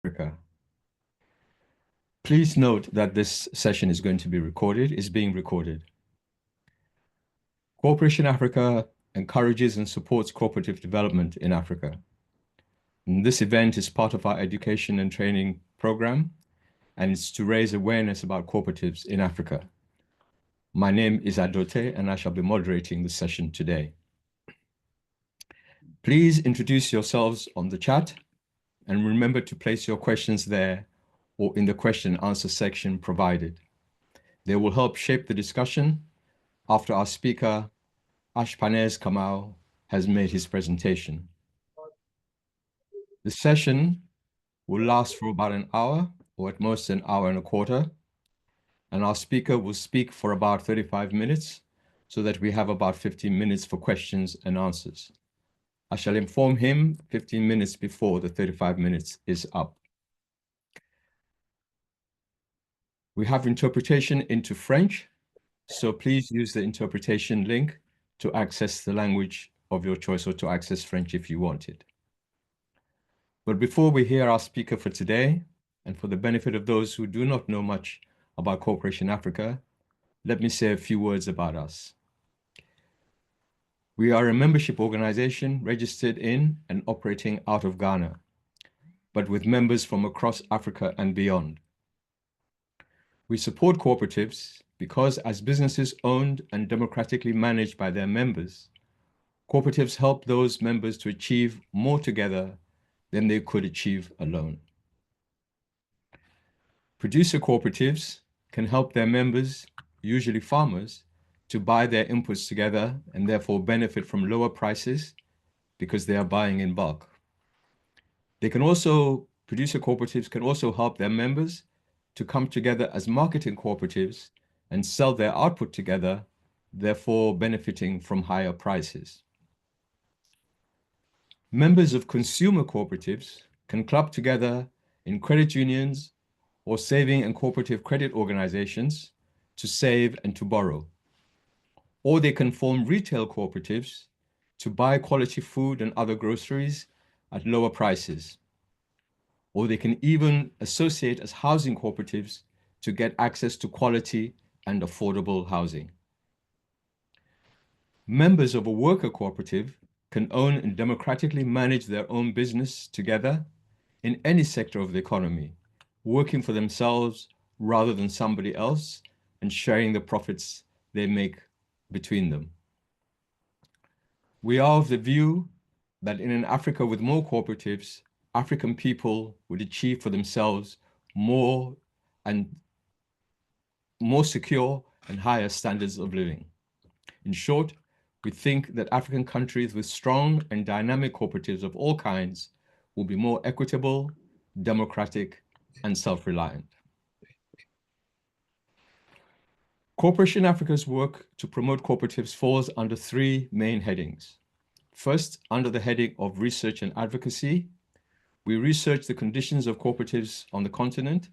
Africa. Please note that this session is being recorded. Cooperation Africa encourages and supports cooperative development in Africa. And this event is part of our education and training program, and it's to raise awareness about cooperatives in Africa. My name is Adote, and I shall be moderating the session today. Please introduce yourselves on the chat, and remember to place your questions there or in the question and answer section provided. They will help shape the discussion after our speaker, Ashpanez Kamau, has made his presentation. The session will last for about an hour, or at most an hour and a quarter, and our speaker will speak for about 35 minutes so that we have about 15 minutes for questions and answers. I shall inform him 15 minutes before the 35 minutes is up. We have interpretation into French, so please use the interpretation link to access the language of your choice or to access French if you want it. But before we hear our speaker for today, and for the benefit of those who do not know much about Cooperation Africa, let me say a few words about us. We are a membership organization registered in and operating out of Ghana, but with members from across Africa and beyond. We support cooperatives because as businesses owned and democratically managed by their members, cooperatives help those members to achieve more together than they could achieve alone. Producer cooperatives can help their members, usually farmers, to buy their inputs together and therefore benefit from lower prices because they are buying in bulk. Producer cooperatives can also help their members to come together as marketing cooperatives and sell their output together, therefore benefiting from higher prices. Members of consumer cooperatives can club together in credit unions or saving and cooperative credit organizations to save and to borrow. Or they can form retail cooperatives to buy quality food and other groceries at lower prices. Or they can even associate as housing cooperatives to get access to quality and affordable housing. Members of a worker cooperative can own and democratically manage their own business together in any sector of the economy, working for themselves rather than somebody else and sharing the profits they make between them. We are of the view that in an Africa with more cooperatives, African people would achieve for themselves more secure and higher standards of living. In short, we think that African countries with strong and dynamic cooperatives of all kinds will be more equitable, democratic, and self-reliant. Cooperation Africa's work to promote cooperatives falls under three main headings. First, under the heading of research and advocacy, we research the conditions of cooperatives on the continent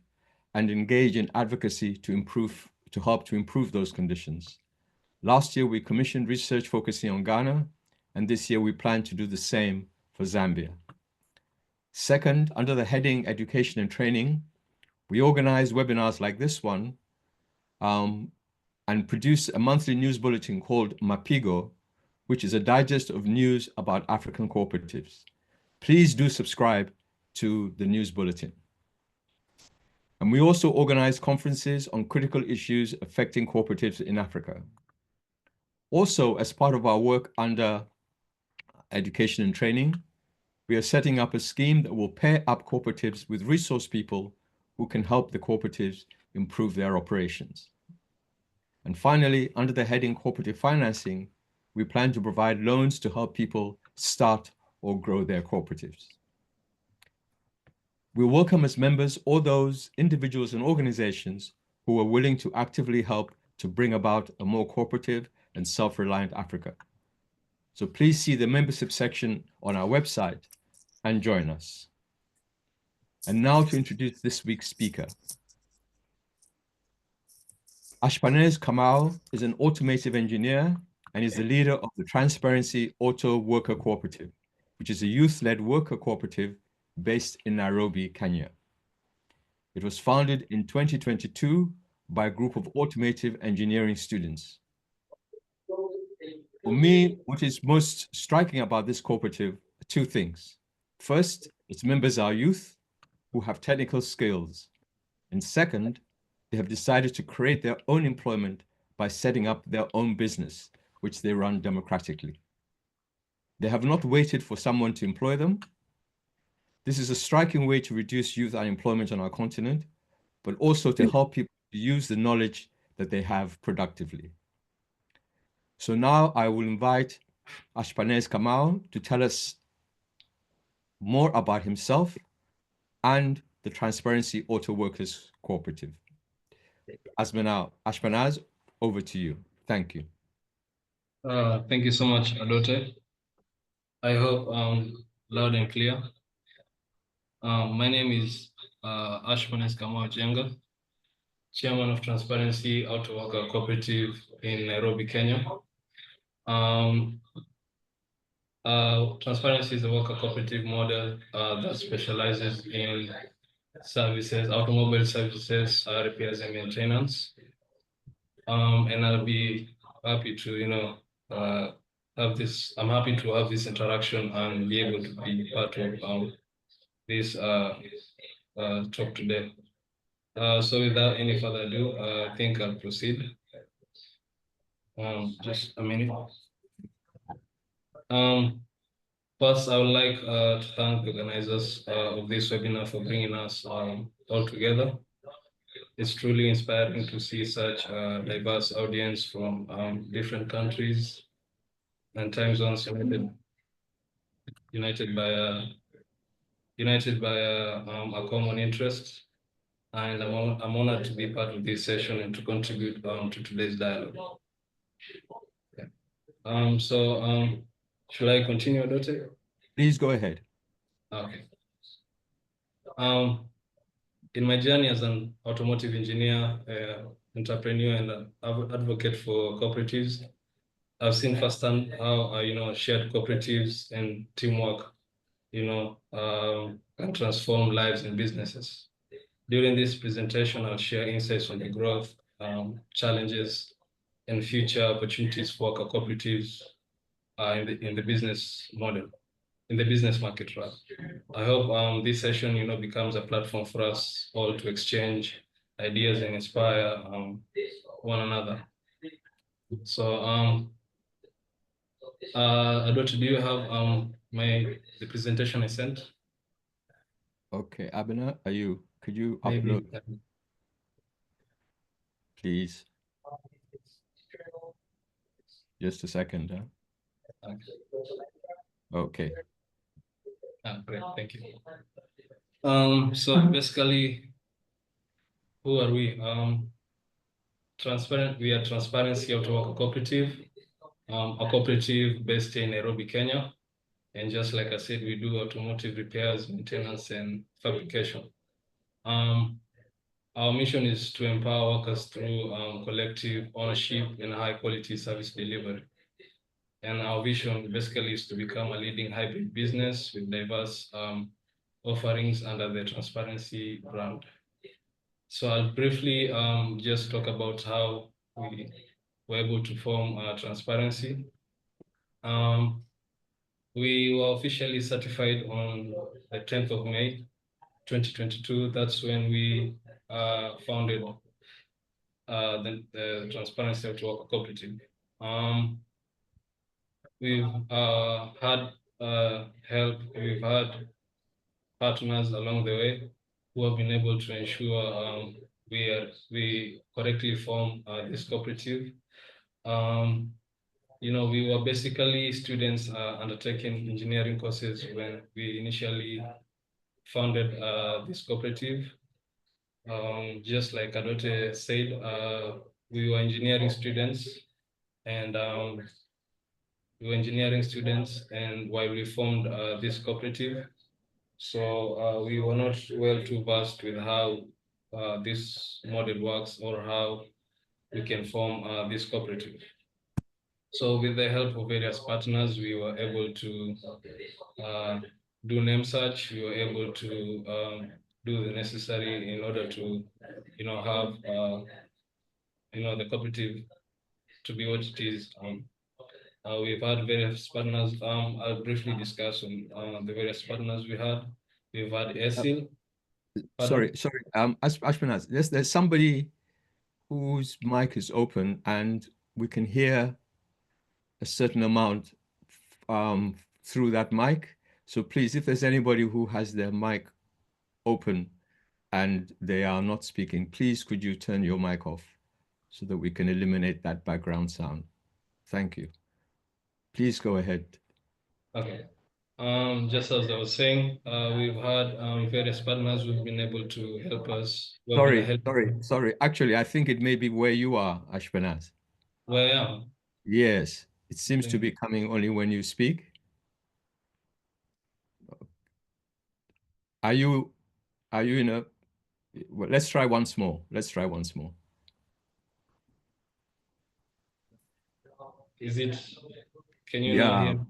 and engage in advocacy to help to improve those conditions. Last year, we commissioned research focusing on Ghana, and this year we plan to do the same for Zambia. Second, under the heading education and training, we organize webinars like this one and produce a monthly news bulletin called Mapigo, which is a digest of news about African cooperatives. Please do subscribe to the news bulletin. And we also organize conferences on critical issues affecting cooperatives in Africa. Also, as part of our work under education and training, we are setting up a scheme that will pair up cooperatives with resource people who can help the cooperatives improve their operations. And finally, under the heading cooperative financing, we plan to provide loans to help people start or grow their cooperatives. We welcome as members all those individuals and organizations who are willing to actively help to bring about a more cooperative and self-reliant Africa. So please see the membership section on our website and join us. And now to introduce this week's speaker. Ashpanez Kamau is an automotive engineer and is the leader of the Transparency Auto Worker Cooperative, which is a youth-led worker cooperative based in Nairobi, Kenya. It was founded in 2022 by a group of automotive engineering students. For me, what is most striking about this cooperative are two things. First, its members are youth who have technical skills. And second, they have decided to create their own employment by setting up their own business, which they run democratically. They have not waited for someone to employ them. This is a striking way to reduce youth unemployment on our continent, but also to help people use the knowledge that they have productively. So now I will invite Ashpanez Kamau to tell us more about himself and the Transparency Auto Workers Cooperative. Ashpanaz, over to you. Thank you. Thank you so much, Adote. I hope loud and clear. My name is Ashmanes Kamau Jenga, Chairman of Transparency Auto Worker Cooperative in Nairobi, Kenya. Transparency is a worker cooperative model that specializes in services, automobile services, repairs and maintenance. And I'll be happy to, I'm happy to have this interaction and be able to be part of this talk today. So without any further ado, I think I'll proceed. Just a minute. First, I would like to thank the organizers of this webinar for bringing us all together. It's truly inspiring to see such a diverse audience from different countries and time zones united by a common interest. And I'm honored to be part of this session and to contribute to today's dialogue. Okay. Should I continue, Adote? Please go ahead. Okay. In my journey as an automotive engineer, entrepreneur, and advocate for cooperatives, I've seen firsthand how shared cooperatives and teamwork, can transform lives and businesses. During this presentation, I'll share insights on the growth, challenges, and future opportunities for cooperatives in the business model, in the business market, rather. I hope this session, becomes a platform for us all to exchange ideas and inspire one another. So, Adote, do you have the presentation I sent? Okay, Abena, could you Maybe. upload, please? Just a second. Huh? Okay. Great, thank you. So basically, who are we? We are Transparency Auto Worker Cooperative, a cooperative based in Nairobi, Kenya. And just like I said, we do automotive repairs, maintenance, and fabrication. Our mission is to empower workers through collective ownership and high quality service delivery. And our vision basically is to become a leading hybrid business with diverse offerings under the Transparency brand. So I'll briefly just talk about how we were able to form Transparency. We were officially certified on the 10th of May, 2022. That's when we founded the Transparency Auto Worker Cooperative. We've had help, we've had partners along the way who have been able to ensure we correctly form this cooperative. We were basically students undertaking engineering courses when we initially founded this cooperative. Just like Adote said, we were engineering students, and while we formed this cooperative, so we were not well too versed with how this model works or how we can form this cooperative. So with the help of various partners, we were able to do name search. We were able to do the necessary in order to, have, the cooperative to be what it is. We've had various partners. I'll briefly discuss on the various partners we had. We've had ASIL. Sorry, Pardon? sorry. Ashpenaz, there's somebody whose mic is open and we can hear a certain amount through that mic. So please, if there's anybody who has their mic open and they are not speaking, please could you turn your mic off so that we can eliminate that background sound? Thank you. Please go ahead. Okay. Just as I was saying, we've had various partners who've been able to help us. Who have been Sorry. Actually, I think it may be where you are, Ashpenaz. where I am. Yes, it seems to Okay. be coming only when you speak. Are you in a, well, let's try once more. Let's try once more. Is it? Can you now Yeah. hear?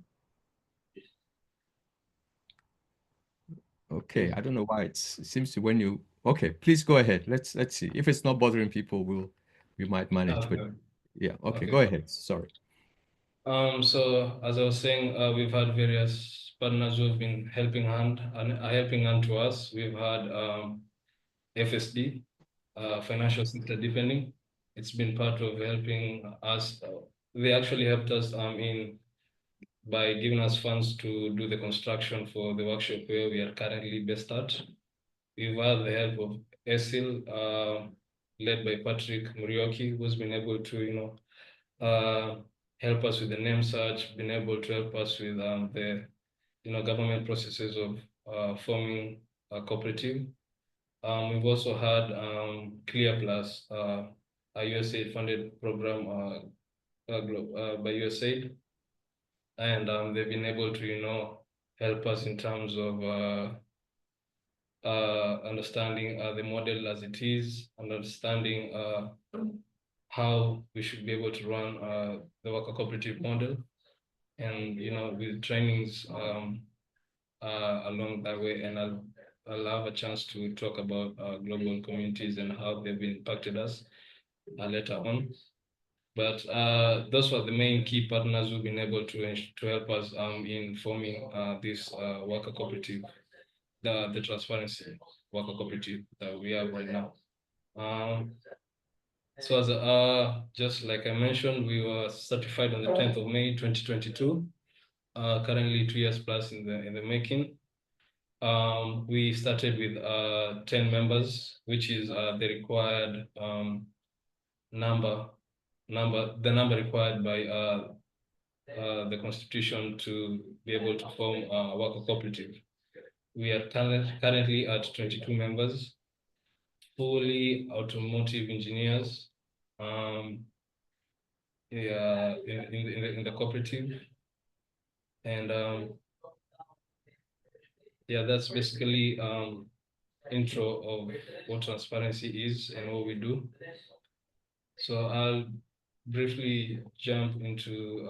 Okay. I don't know why it seems to when you, okay, please go ahead. Let's see. If it's not bothering people, we might manage, but Okay. yeah. Okay, go Okay. ahead. Sorry. So as I was saying, we've had various partners who have been helping hand to us. We've had FSD, financial sector deepening. It's been part of helping us. They actually helped us in by giving us funds to do the construction for the workshop where we are currently based at. We've had the help of ESIL, led by Patrick Murioki, who's been able to, help us with the name search, been able to help us with the, government processes of forming a cooperative. We've also had Clear Plus, a USAID funded program by USAID, and they've been able to, help us in terms of understanding the model as it is, and understanding how we should be able to run the worker cooperative model, and with trainings along that way. And I'll have a chance to talk about global communities and how they've impacted us later on. But those were the main key partners who've been able to help us in forming this worker cooperative, the Transparency Worker Cooperative that we have right now. So as just like I mentioned, we were certified on the 10th of May 2022. Currently 2 years plus in the making. We started with 10 members, which is the required number required by the Constitution to be able to form a worker cooperative. We are currently at 22 members, fully automotive engineers, yeah, in the cooperative, and yeah, that's basically intro of what transparency is and what we do. So I'll briefly jump into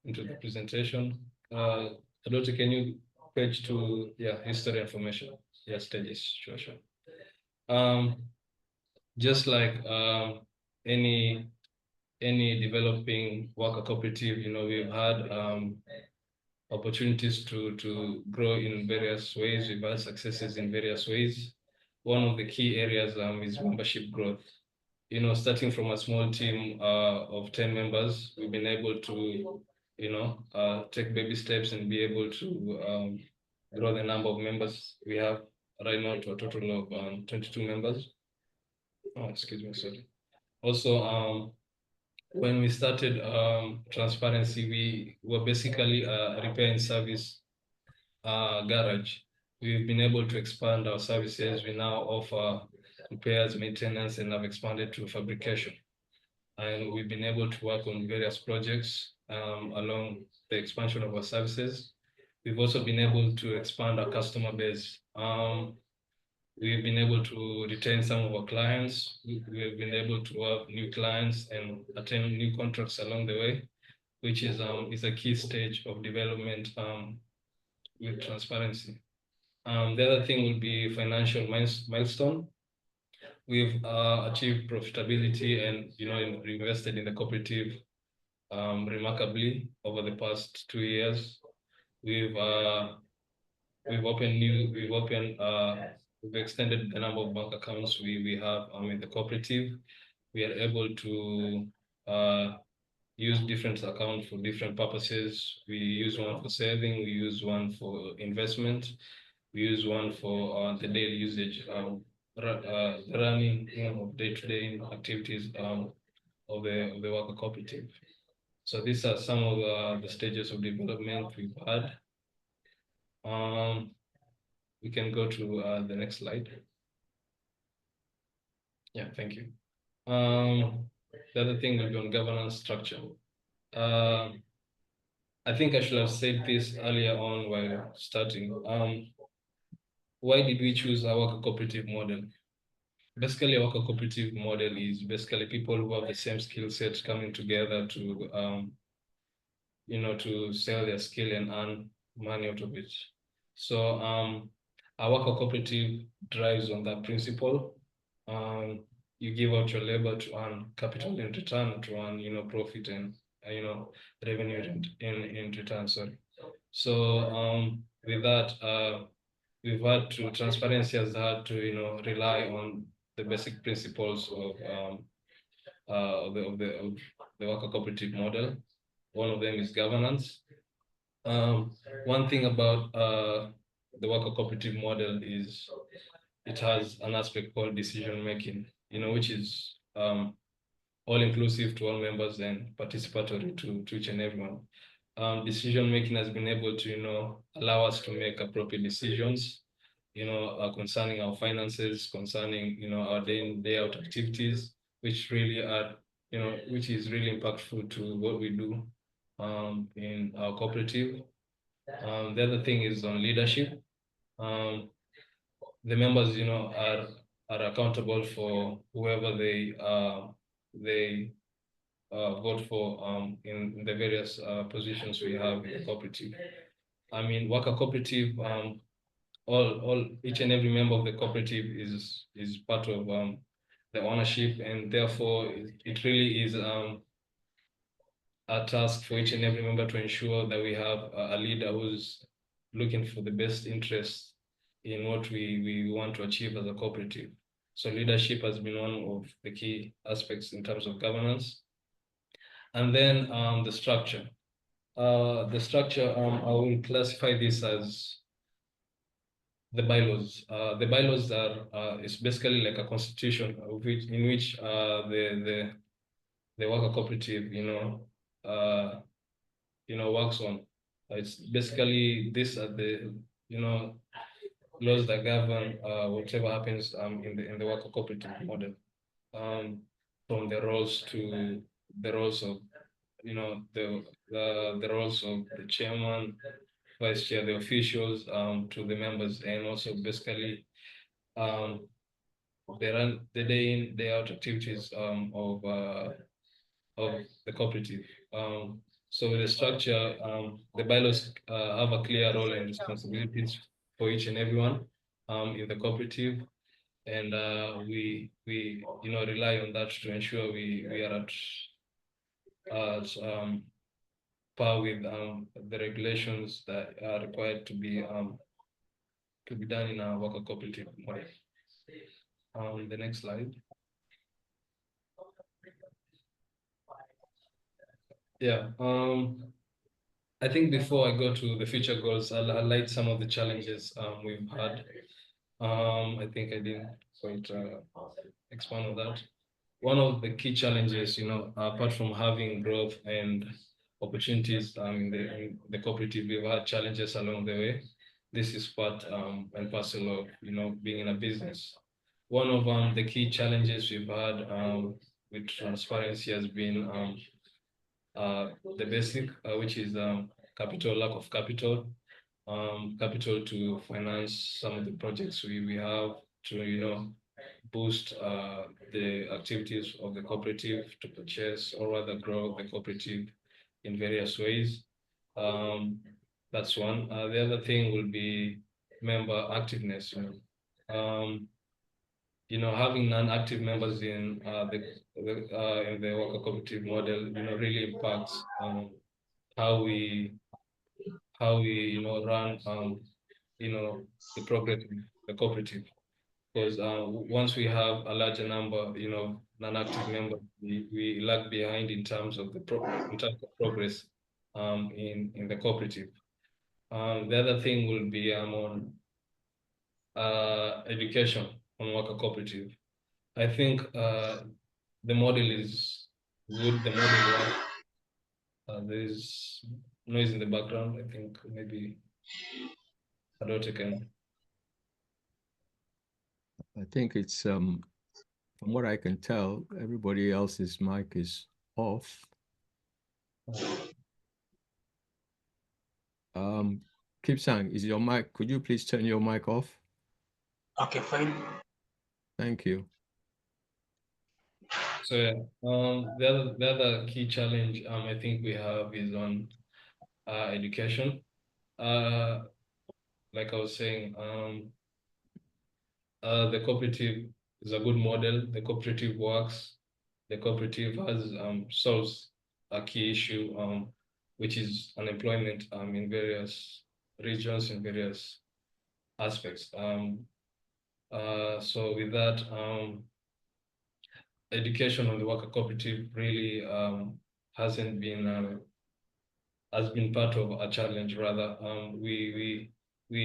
the presentation. Adote, can you page to history information? Yeah, stages, sure. Just like any developing worker cooperative, we've had opportunities to grow in various ways. We've had successes in various ways. One of the key areas is membership growth. Starting from a small team of 10 members, we've been able to, take baby steps and be able to grow the number of members we have right now to a total of 22 members. Oh, excuse me, sorry. Also, when we started Transparency, we were basically a repair and service garage. We've been able to expand our services. We now offer repairs, maintenance, and have expanded to fabrication. And we've been able to work on various projects along the expansion of our services. We've also been able to expand our customer base. We've been able to retain some of our clients. We've been able to have new clients and attain new contracts along the way, which is a key stage of development with Transparency. The other thing will be financial milestone. We've achieved profitability and invested in the cooperative remarkably over the past 2 years. We've extended the number of bank accounts we have in the cooperative. We are able to use different accounts for different purposes. We use one for saving, we use one for investment, we use one for the daily usage, running of day-to-day activities of the worker cooperative. So these are some of the stages of development we've had. We can go to the next slide. Yeah, thank you. The other thing will be on governance structure. I think I should have said this earlier on while starting. Why did we choose a worker cooperative model? Basically, a worker cooperative model is basically people who have the same skill set coming together to, to sell their skill and earn money out of it. So a worker cooperative drives on that principle. You give out your labor to earn capital in return, to earn, profit and, revenue in return, sorry. So with that, Transparency has had to, rely on the basic principles of the worker cooperative model. One of them is governance. One thing about the worker cooperative model is it has an aspect called decision making, which is all inclusive to all members and participatory to each and everyone. Decision making has been able to, allow us to make appropriate decisions, concerning our finances, concerning, our day in, day out activities, which really are, which is really impactful to what we do in our cooperative. The other thing is on leadership. The members, are accountable for whoever they vote for in the various positions we have in the cooperative. I mean, worker cooperative, each and every member of the cooperative is part of the ownership, and therefore it really is a task for each and every member to ensure that we have a leader who's looking for the best interests in what we want to achieve as a cooperative. So leadership has been one of the key aspects in terms of governance. And then the structure. I will classify this as the bylaws. The bylaws are is basically like a constitution in which the worker cooperative works on. It's basically these are the laws that govern whatever happens in the worker cooperative model, from the roles to the roles of the roles of the chairman, vice chair, the officials, to the members, and also basically they run the day in, day out activities of the cooperative. So the structure, the bylaws have a clear role and responsibilities for each and everyone in the cooperative, and we rely on that to ensure we are at par with the regulations that are required to be done in our worker cooperative model. The next slide. Yeah. I think before I go to the future goals, I'll highlight some of the challenges we've had. I think I didn't quite expand on that. One of the key challenges, apart from having growth and opportunities in the cooperative, we've had challenges along the way. This is part and parcel of being in a business. One of the key challenges we've had with transparency has been the basic, which is capital, lack of capital, capital to finance some of the projects we have to boost the activities of the cooperative, to purchase or rather grow the cooperative in various ways. That's one. The other thing will be member activeness. Having non-active members in the worker cooperative model, really impacts how we run the progress of the cooperative. Because once we have a larger number, non-active members, we lag behind in terms of progress in the cooperative. The other thing will be on education on worker cooperative. I think the model is good. The model works. There is noise in the background. I think maybe a daughter can. I think it's from what I can tell, everybody else's mic is off. Kipsang, is your mic? Could you please turn your mic off? Okay, fine. Thank you. So the other key challenge I think we have is on education. Like I was saying, the cooperative is a good model. The cooperative works. The cooperative has solves a key issue, which is unemployment in various regions, in various aspects. So with that, education on the worker cooperative really has been part of a challenge. Rather, we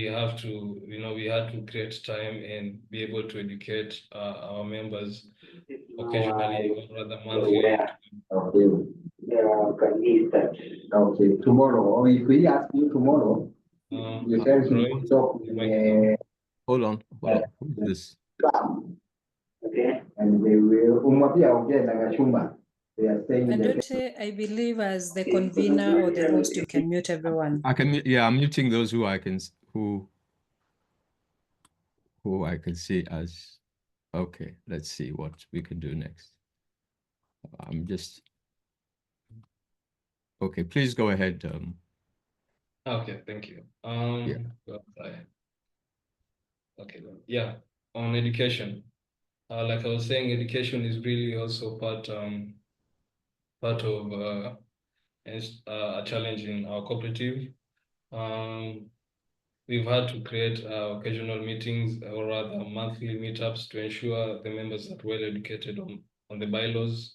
have to, we had to create time and be able to educate our members occasionally, or rather monthly. Okay. Okay. Tomorrow, if we ask you tomorrow, you tell him talk. Hold on. Who is this? Okay, and they will they are saying Adote, I believe as the convener or the host, you can mute everyone. I can, yeah, I'm muting those who I can, who I can see as, okay, let's see what we can do next. I'm just, okay, please go ahead. Okay, thank you. Yeah. Okay, yeah, on education. Like I was saying, education is really also part of a challenge in our cooperative. We've had to create occasional meetings, or rather monthly meetups, to ensure the members are well educated on the bylaws,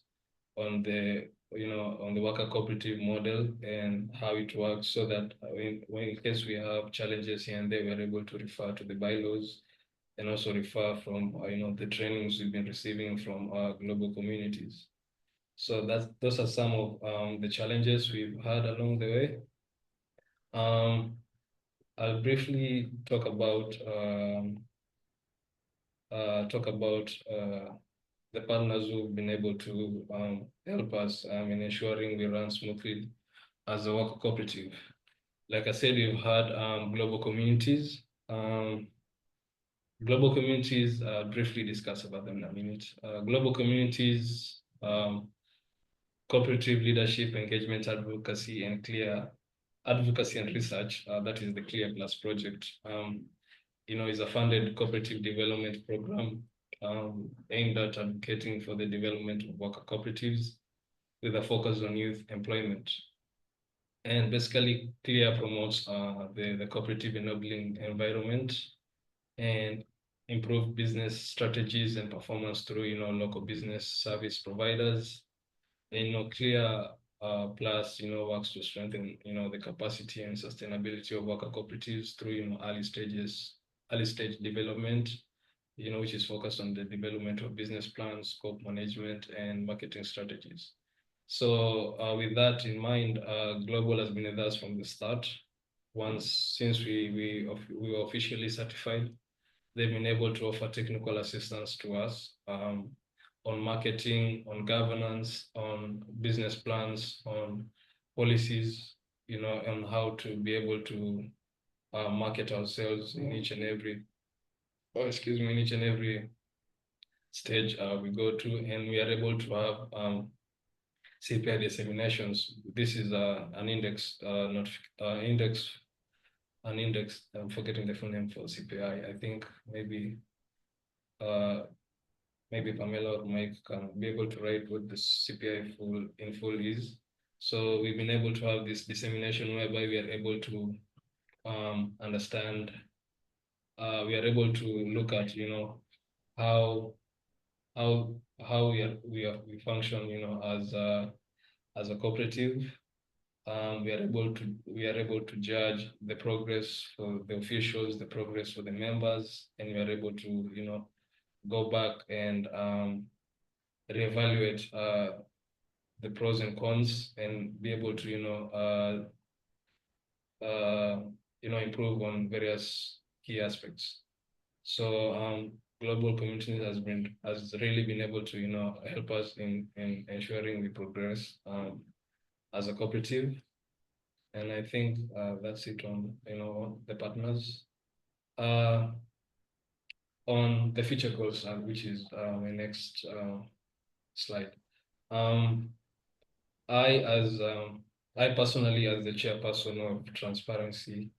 on the worker cooperative model and how it works, so that in case we have challenges here and there, we're able to refer to the bylaws and also refer from the trainings we've been receiving from our global communities. So those are some of the challenges we've had along the way. I'll briefly talk about the partners who've been able to help us in ensuring we run smoothly as a worker cooperative. Like I said, we've had global communities. Global communities, briefly discuss about them in a minute. Global communities, cooperative leadership, engagement, advocacy, and advocacy and research. That is the Clear Plus project. Is a funded cooperative development program aimed at advocating for the development of worker cooperatives with a focus on youth employment. And basically, Clear promotes the cooperative enabling environment and improve business strategies and performance through local business service providers. And Clear Plus works to strengthen the capacity and sustainability of worker cooperatives through early stage development, which is focused on the development of business plans, scope management, and marketing strategies. So with that in mind, Global has been with us from the start. Since we were officially certified, they've been able to offer technical assistance to us on marketing, on governance, on business plans, on policies, on how to be able to market ourselves in each and every, in each and every stage we go to, and we are able to have CPI disseminations. This is an index an index. I'm forgetting the full name for CPI. I think maybe Pamela or Mike can be able to write what the CPI in full is. So we've been able to have this dissemination whereby we are able to understand. We are able to look at, how we function, as a cooperative. We are able to judge the progress for the officials, the progress for the members, and we are able to, go back and reevaluate the pros and cons and be able to, improve on various key aspects. So global community has really been able to, help us in ensuring we progress as a cooperative. And I think that's it on the partners. On the future goals, which is my next slide. I personally, as the chairperson of Transparency,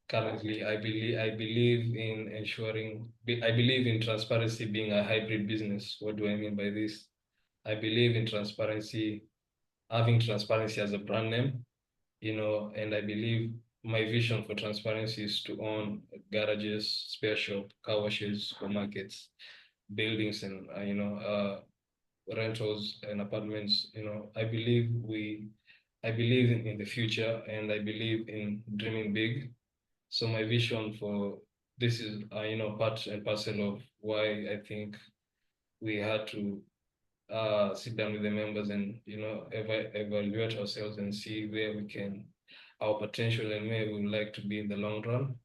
currently, I believe in transparency being a hybrid business. What do I mean by this? I believe in transparency, having transparency as a brand name, and I believe my vision for transparency is to own garages, spare shop, car washes, supermarkets, buildings, and rentals and apartments. I believe in the future, and I believe in dreaming big. So my vision for this is, part and parcel of why I think we had to sit down with the members and, evaluate ourselves and see where we can, our potential and where we would like to be in the long run.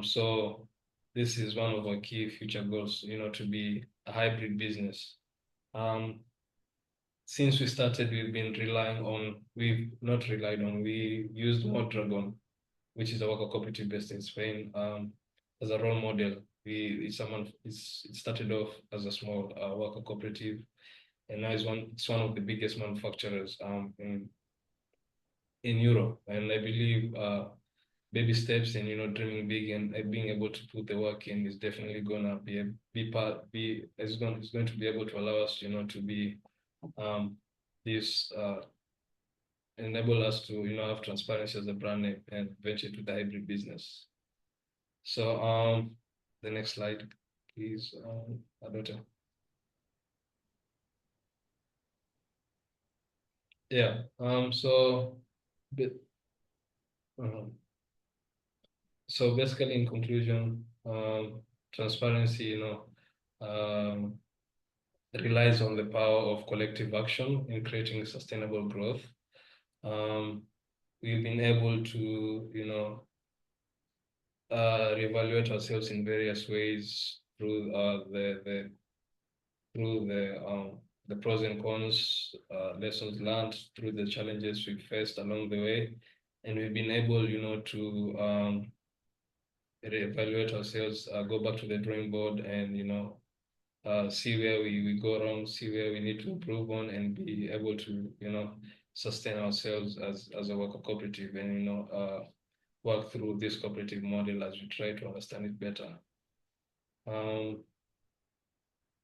So this is one of our key future goals, to be a hybrid business. Since we started, we used Mondragon, which is a worker cooperative based in Spain, as a role model. It started off as a small worker cooperative, and now it's one of the biggest manufacturers in Europe. And I believe baby steps and dreaming big and being able to put the work in is definitely gonna it's going to be able to allow us, to be this enable us to have transparency as a brand name and venture to the hybrid business. So the next slide, please, Adota. Yeah. So basically, in conclusion, transparency, relies on the power of collective action in creating sustainable growth. We've been able to, reevaluate ourselves in various ways through the pros and cons, lessons learned, through the challenges we faced along the way, and we've been able, to reevaluate ourselves, go back to the drawing board, and see where we go wrong, see where we need to improve on, and be able to sustain ourselves as a worker cooperative, and work through this cooperative model as we try to understand it better.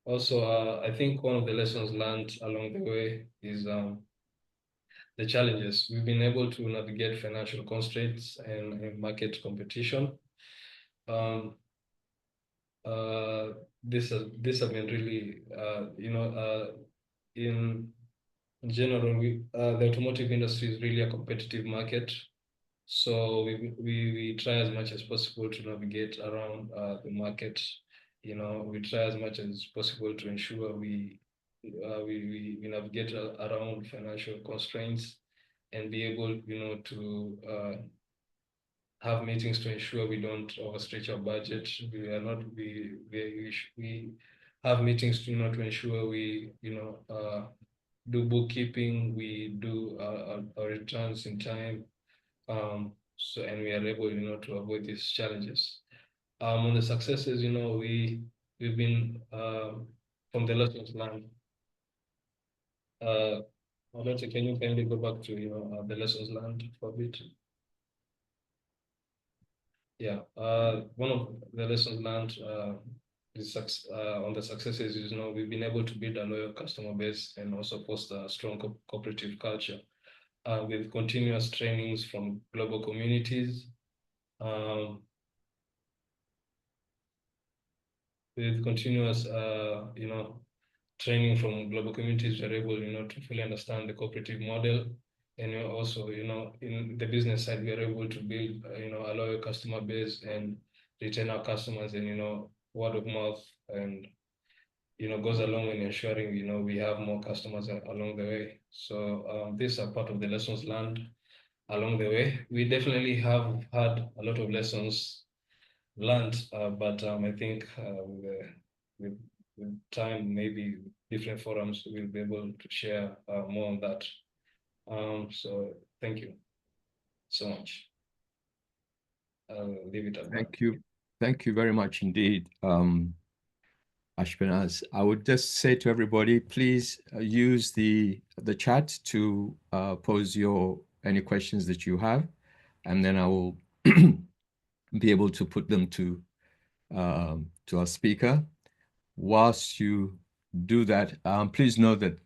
Also, I think one of the lessons learned along the way is the challenges. We've been able to navigate financial constraints and market competition. This has been really, in general, the automotive industry is really a competitive market. So we try as much as possible to navigate around the market. We try as much as possible to ensure we navigate around financial constraints and be able, to have meetings to ensure we don't overstretch our budget. We have meetings to ensure we do bookkeeping, we do our returns in time, and we are able to avoid these challenges. On the successes, we've been from the lessons learned. Can you kindly go back to the lessons learned for a bit? Yeah, one of the lessons learned on the successes is, we've been able to build a loyal customer base and also foster a strong cooperative culture with continuous trainings from global communities. With continuous, training from global communities, we're able, to fully understand the cooperative model. And we're also, in the business side, we are able to build, a loyal customer base and retain our customers, and, word of mouth, and, goes along in ensuring, we have more customers along the way. So these are part of the lessons learned along the way. We definitely have had a lot of lessons learned, but I think with, with time, maybe different forums, we'll be able to share more on that. So thank you so much. I'll leave it at that. Thank you. Thank you very much indeed, Ashpenaz. I would just say to everybody, please use the chat to pose any questions that you have, and then I will be able to put them to our speaker. Whilst you do that, please know that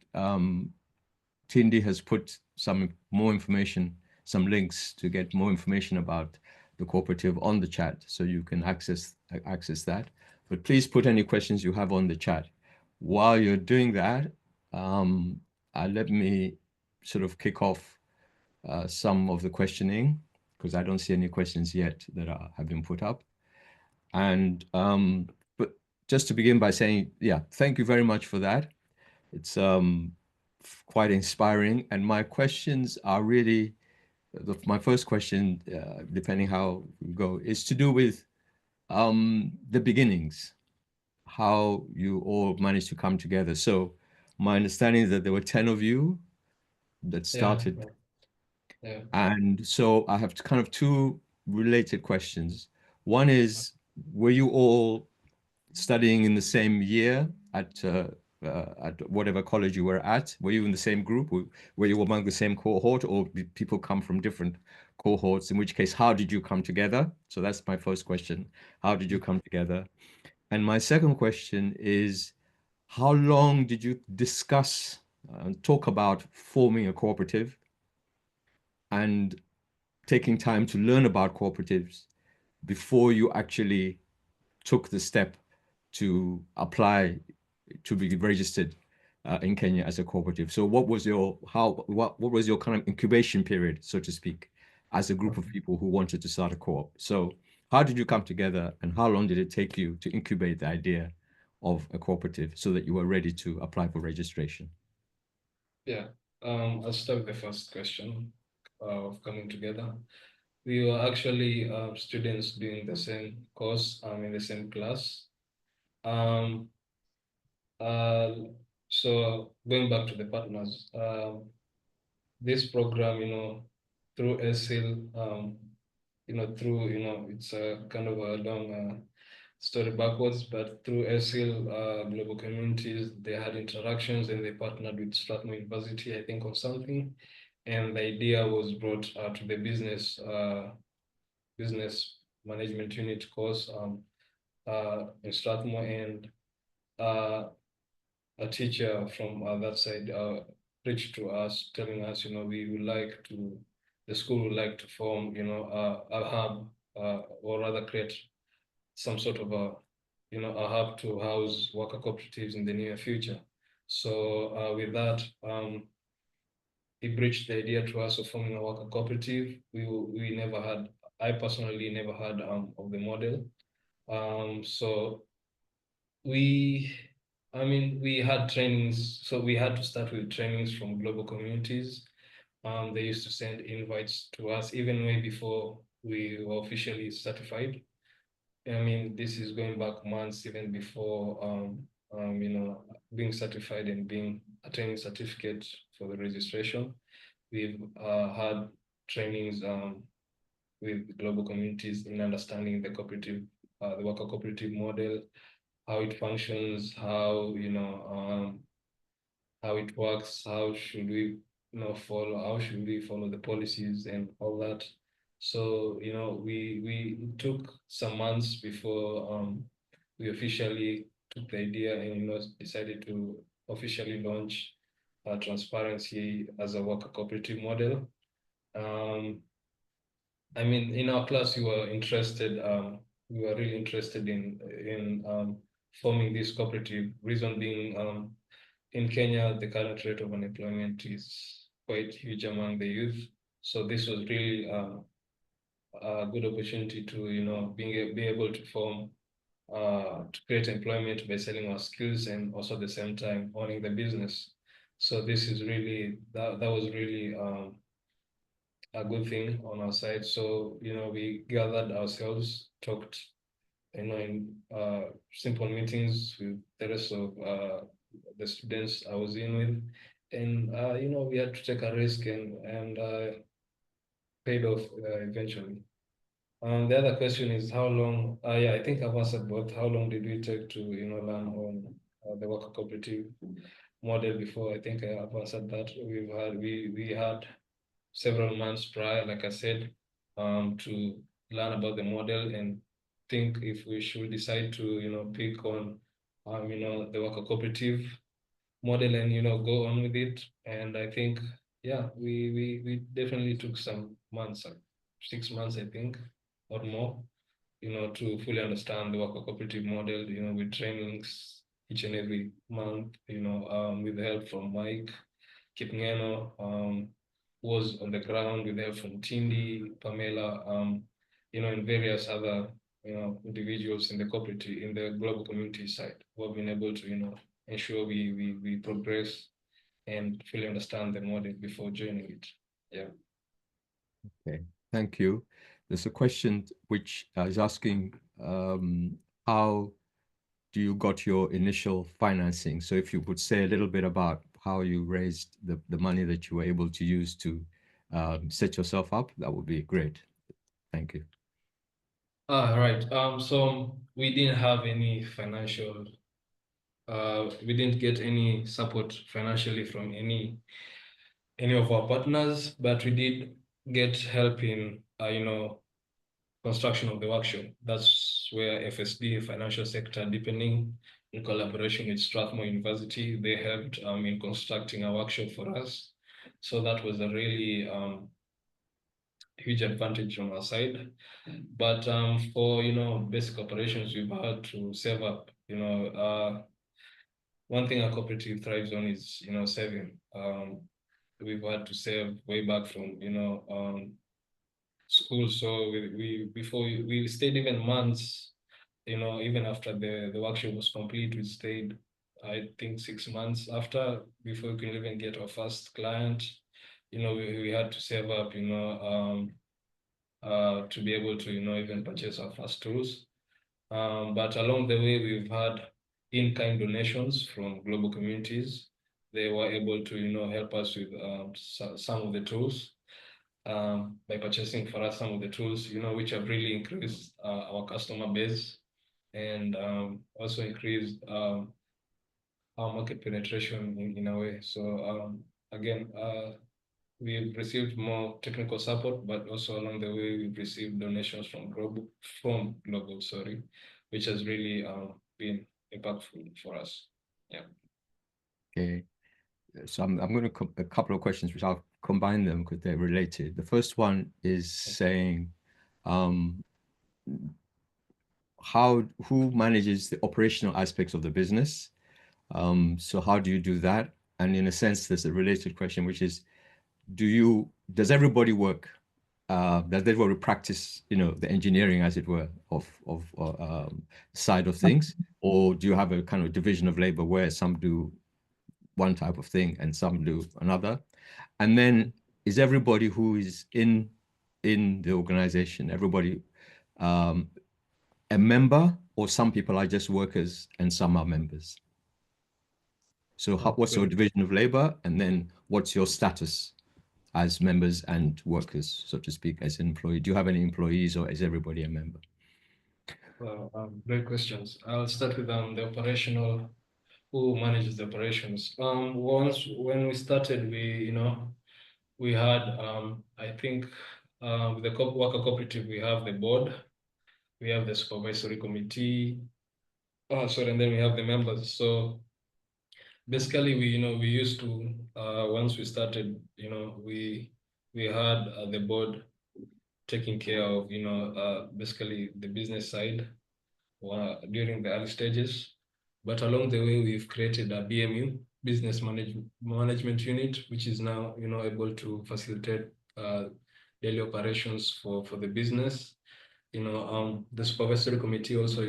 Tindi has put some more information, some links to get more information about the cooperative on the chat, so you can access that. But please put any questions you have on the chat. While you're doing that, let me sort of kick off some of the questioning, because I don't see any questions yet that have been put up. And but just to begin by saying, yeah, thank you very much for that. It's quite inspiring. And my questions are really, my first question, depending how we go, is to do with the beginnings, how you all managed to come together. So my understanding is that there were 10 of you that started. Yeah. And so I have kind of two related questions. One is, were you all studying in the same year at whatever college you were at? Were you in the same group? Were you among the same cohort, or did people come from different cohorts? In which case, how did you come together? So that's my first question. How did you come together? And my second question is, how long did you discuss and talk about forming a cooperative and taking time to learn about cooperatives before you actually took the step to apply to be registered in Kenya as a cooperative? So what was your what was your kind of incubation period, so to speak, as a group of people who wanted to start a co-op? So how did you come together, and how long did it take you to incubate the idea of a cooperative so that you were ready to apply for registration? Yeah, I'll start with the first question of coming together. We were actually students doing the same course in the same class. So going back to the partners, this program, through SIL, it's a kind of a long story backwards, but through SIL, global communities, they had interactions and they partnered with Strathmore University, I think, on something. And the idea was brought to the business management unit course in Strathmore, and a teacher from that side reached to us, telling us, the school would like to form, a hub, or rather create some sort of a hub to house worker cooperatives in the near future. So with that, he bridged the idea to us of forming a worker cooperative. We never had, I personally never heard of the model. So we had trainings, so we had to start with trainings from global communities. They used to send invites to us even way before we were officially certified. This is going back months, even before being certified and being attaining certificate for the registration. We've had trainings with global communities in understanding the cooperative, the worker cooperative model, how it functions, how it works, how should we follow the policies and all that. So, you know, we took some months before we officially took the idea and, you know, decided to officially launch Transparency as a worker cooperative model. I mean, in our class, we were really interested in forming this cooperative. Reason being, in Kenya, the current rate of unemployment is quite huge among the youth. So this was really a good opportunity to, you know, be able to form, to create employment by selling our skills and also at the same time owning the business. So this is really, that was really a good thing on our side. So, you know, we gathered ourselves, talked, you know, in simple meetings with the rest of the students I was in with. And, you know, we had to take a risk and paid off eventually. The other question is how long, yeah, I think I've answered both. How long did we take to, you know, learn on the worker cooperative model before? I think I have answered that. We had several months prior, like I said, to learn about the model and think if we should decide to, you know, pick on, you know, the worker cooperative model and, you know, go on with it. And I think, yeah, we definitely took some months, like 6 months, I think, or more, you know, to fully understand the worker cooperative model, you know, with trainings each and every month, you know, with help from Mike Kipngeno, was on the ground with help from Tindi, Pamela, you know, and various other, you know, individuals in the cooperative, in the global community side, who have been able to, you know, ensure we progress and fully understand the model before joining it. Yeah. Okay, thank you. There's a question which is asking how do you got your initial financing? So if you would say a little bit about how you raised the money that you were able to use to set yourself up, that would be great. Thank you. Right. So we didn't have any financial, we didn't get any support financially from any of our partners, but we did get help in, you know, construction of the workshop. That's where FSD, financial sector deepening, in collaboration with Strathmore University, they helped in constructing a workshop for us. So that was a really huge advantage on our side. But for, you know, basic operations, we've had to save up. You know, one thing a cooperative thrives on is, you know, saving. We've had to save way back from, you know, school. So we stayed even months, you know, even after the workshop was complete, we stayed, I think, 6 months after before we could even get our first client. You know, we had to save up, you know, to be able to, you know, even purchase our first tools. But along the way, we've had in-kind donations from global communities. They were able to, you know, help us with some of the tools by purchasing for us some of the tools, you know, which have really increased our customer base and also increased our market penetration in a way. So again, we've received more technical support, but also along the way, we've received donations from global, sorry, which has really been impactful for us. Yeah. Okay. So I'm going to a couple of questions, which I'll combine them because they're related. The first one is saying, who manages the operational aspects of the business? So how do you do that? And in a sense, there's a related question, which is, does everybody work? Does everybody practice, you know, the engineering, as it were, of side of things, or do you have a kind of division of labor where some do one type of thing and some do another? And then is everybody who is in the organization, everybody a member, or some people are just workers and some are members? So what's your division of labor, and then what's your status as members and workers, so to speak, as an employee? Do you have any employees, or is everybody a member? Well, great questions. I'll start with the operational, who manages the operations. When we started, we had, I think, with the worker cooperative, we have the board, we have the supervisory committee, and then we have the members. So basically, we used to, once we started, we had the board taking care of, basically the business side during the early stages. But along the way, we've created a BMU, business management unit, which is now, able to facilitate daily operations for the business. The supervisory committee also,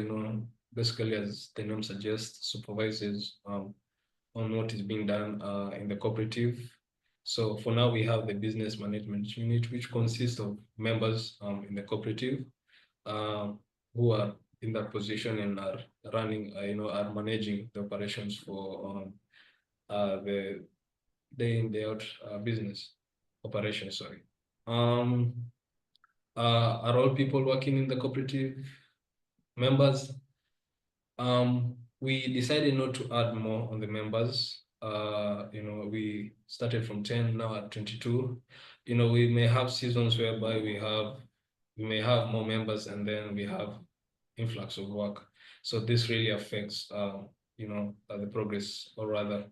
basically, as the name suggests, supervises on what is being done in the cooperative. So for now, we have the business management unit, which consists of members in the cooperative who are in that position and are running, are managing the operations for the day in, day out business operations, sorry. Are all people working in the cooperative members? We decided not to add more on the members. We started from 10, now at 22. We may have seasons whereby we may have more members and then we have influx of work. So this really affects, the progress, or rather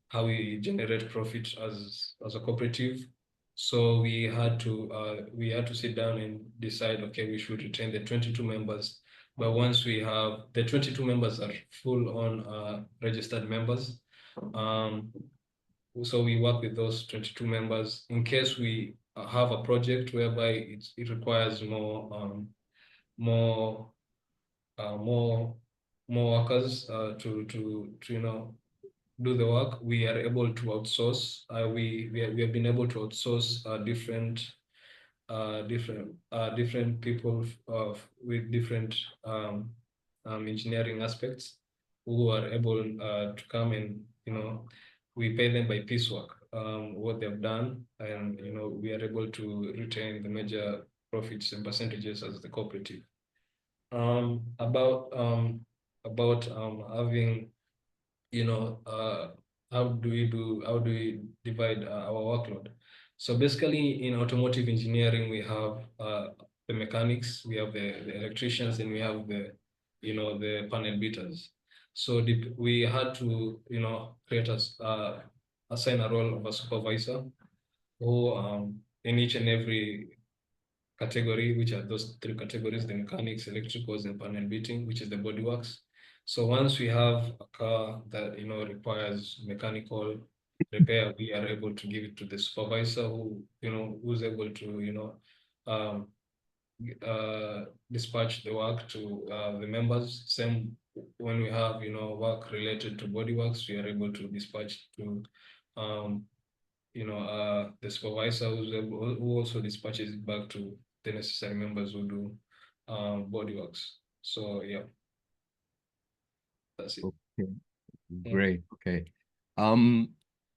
how we generate profit as a cooperative. So we had to sit down and decide, okay, we should retain the 22 members. But once we have the 22 members are full on registered members. So we work with those 22 members in case we have a project whereby it requires more workers to do the work. We are able to outsource. We have been able to outsource different people with different engineering aspects who are able to come and we pay them by piecework what they've done, and we are able to retain the major profits and percentages as the cooperative. About having, how do we divide our workload? So basically in automotive engineering, we have the mechanics, we have the electricians, and we have the panel beaters. So we had to, create assign a role of a supervisor who in each and every category, which are those three categories: the mechanics, electricals, and panel beating, which is the bodyworks. So once we have a car that requires mechanical repair, we are able to give it to the supervisor who's able to dispatch the work to the members. Same when we have work related to bodyworks, we are able to dispatch to the supervisor who also dispatches it back to the necessary members who do bodyworks. So yeah, that's it. Okay, great. Okay.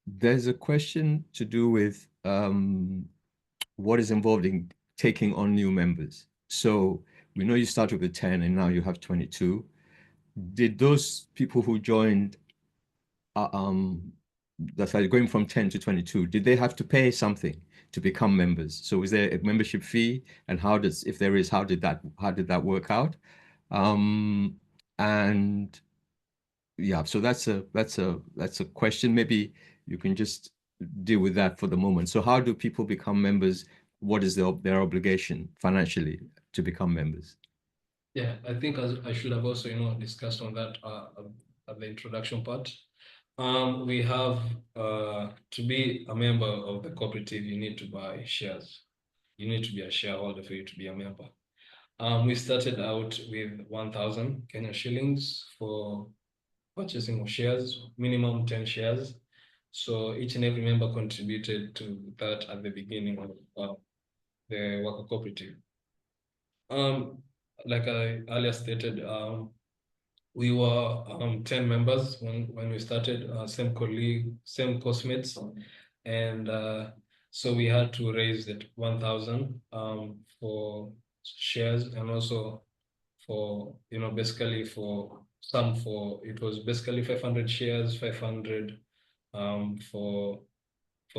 There's a question to do with what is involved in taking on new members. So we know you started with 10 and now you have 22. Did those people who joined, that's like going from 10 to 22, did they have to pay something to become members? So is there a membership fee, and if there is, how did that work out? And yeah, so that's a question. Maybe you can just deal with that for the moment. So how do people become members? What is their obligation financially to become members? Yeah, I think I should have also discussed on that at the introduction part. We have to be a member of the cooperative, you need to buy shares. You need to be a shareholder for you to be a member. We started out with 1,000 Kenya shillings for purchasing of shares, minimum 10 shares. So each and every member contributed to that at the beginning of the worker cooperative. Like I earlier stated, we were 10 members when we started, same colleague, same course-mates, and so we had to raise that 1,000 for shares, and also for basically it was basically 500 shares, 500 for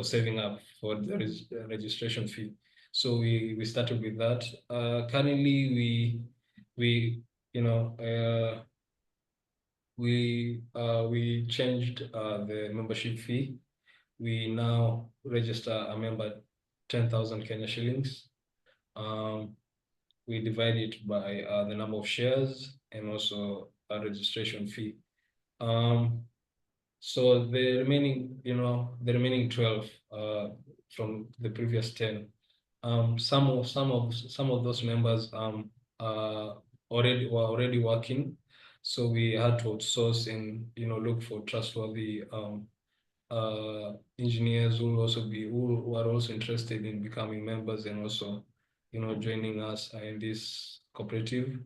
saving up for the registration fee. So we started with that. Currently, we changed the membership fee. We now register a member 10,000 Kenya shillings. We divide it by the number of shares and also a registration fee. So the remaining 12 from the previous 10, some of those members were already working, so we had to outsource and look for trustworthy engineers who are also interested in becoming members and also joining us in this cooperative.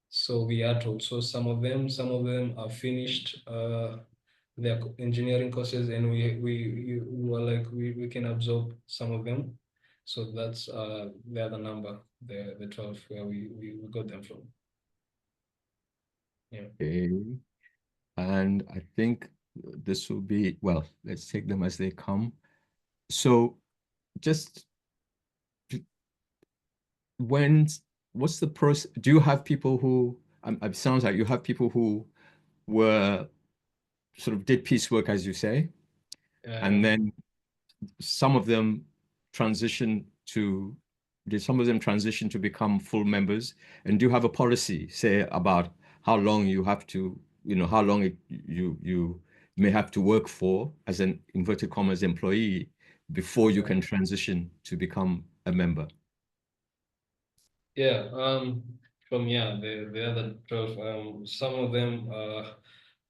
So we had to outsource some of them. Some of them are finished their engineering courses, and we were like we can absorb some of them. So that's the other number, the 12, where we got them from. Yeah. Okay. And I think this will be, well, let's take them as they come. So just what's the process? Do you have people who, it sounds like you have people who were sort of did piecework, as you say, and then some of them transition to, did some of them transition to become full members? And do you have a policy, say, about how long you have to, how long you may have to work for as an inverted commas employee before you can transition to become a member? Yeah, the other 12, some of them,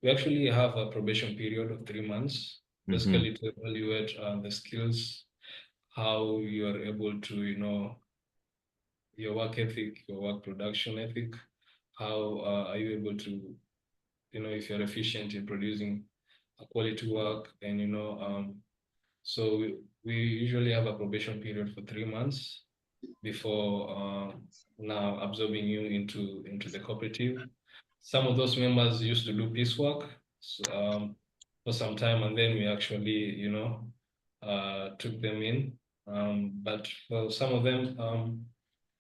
we actually have a probation period of 3 months, basically to evaluate the skills, how you are able to, your work ethic, your work production ethic, how are you able to, if you're efficient in producing a quality work, and so we usually have a probation period for 3 months before now absorbing you into the cooperative. Some of those members used to do piecework for some time, and then we actually, took them in. But for some of them,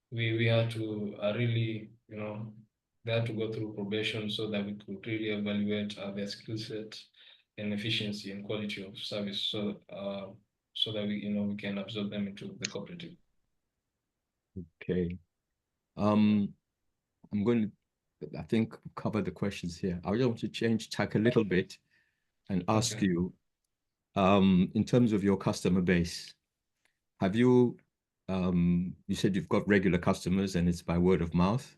we had to really, they had to go through probation so that we could really evaluate their skill set and efficiency and quality of service, so that we can absorb them into the cooperative. Okay. I'm going to, I think, cover the questions here. I want to change tack a little bit and ask you, in terms of your customer base, have you, you said you've got regular customers and it's by word of mouth.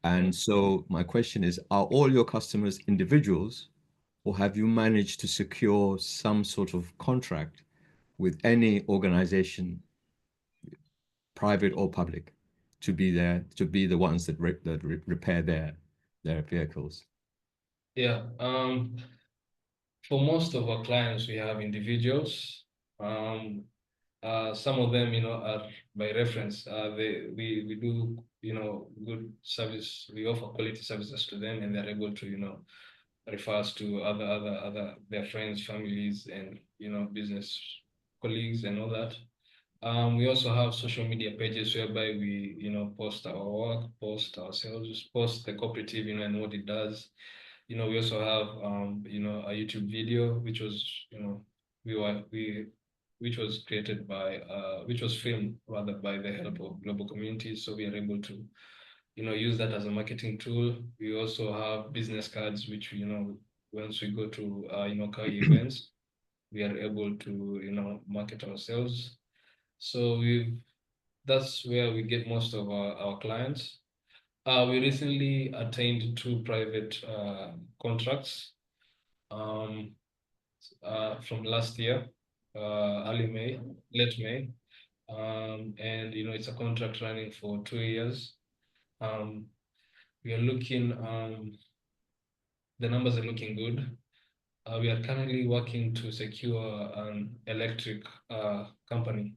And so my question is, are all your customers individuals, or have you managed to secure some sort of contract with any organization, private or public, to be there, to be the ones that repair their vehicles? Yeah. For most of our clients, we have individuals. Some of them, are by reference. We do, good service. We offer quality services to them, and they're able to, refer us to other their friends, families, and business colleagues and all that. We also have social media pages whereby we, post our work, post ourselves, post the cooperative, and what it does. We also have, a YouTube video, which was, which was created by, which was filmed rather by the help of global communities. So we are able to, use that as a marketing tool. We also have business cards, which, once we go to, car events, we are able to, market ourselves. So that's where we get most of our clients. We recently attained 2 private contracts from last year, late May. And it's a contract running for 2 years. We are looking, the numbers are looking good. We are currently working to secure an electric company.